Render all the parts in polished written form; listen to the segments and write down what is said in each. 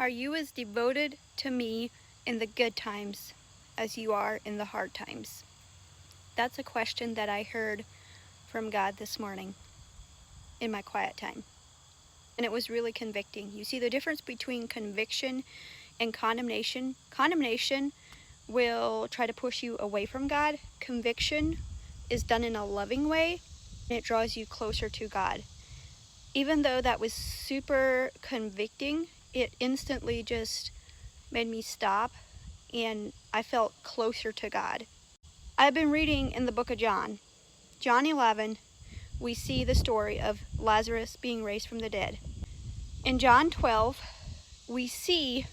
Are you as devoted to me in the good times as you are in the hard times? That's a question that I heard from God this morning in my quiet time. And it was really convicting. You see the difference between conviction and condemnation. Condemnation will try to push you away from God. Conviction is done in a loving way, and it draws you closer to God. Even though that was super convicting, it instantly just made me stop, and I felt closer to God. I've been reading in the book of John. John 11, we see the story of Lazarus being raised from the dead. In John 12, we see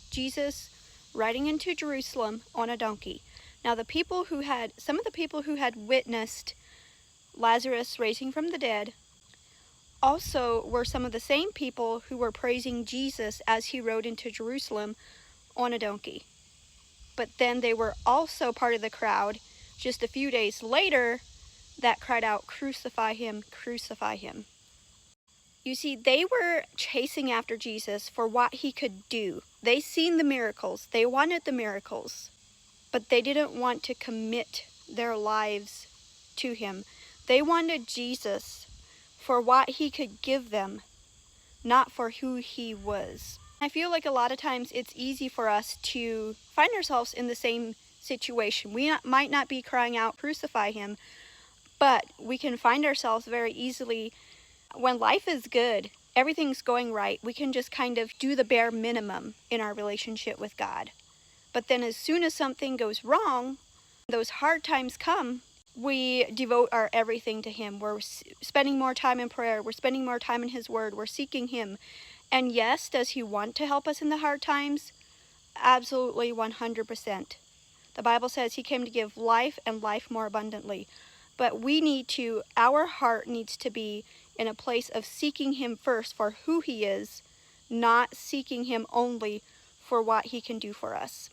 Jesus riding into Jerusalem on a donkey. Now, some of the people who had witnessed Lazarus raising from the dead also were some of the same people who were praising Jesus as he rode into Jerusalem on a donkey. But then they were also part of the crowd just a few days later that cried out, "Crucify him, crucify him." You see, they were chasing after Jesus for what he could do. They seen the miracles. They wanted the miracles. But they didn't want to commit their lives to him. They wanted Jesus for what he could give them, not for who he was. I feel like a lot of times it's easy for us to find ourselves in the same situation. We might not be crying out, "Crucify him," but we can find ourselves very easily when life is good, everything's going right. We can just kind of do the bare minimum in our relationship with God. But then as soon as something goes wrong, those hard times come, we devote our everything to him. We're spending more time in prayer. We're spending more time in his word. We're seeking him. And yes, does he want to help us in the hard times? Absolutely, 100%. The Bible says he came to give life and life more abundantly. But our heart needs to be in a place of seeking him first for who he is, not seeking him only for what he can do for us.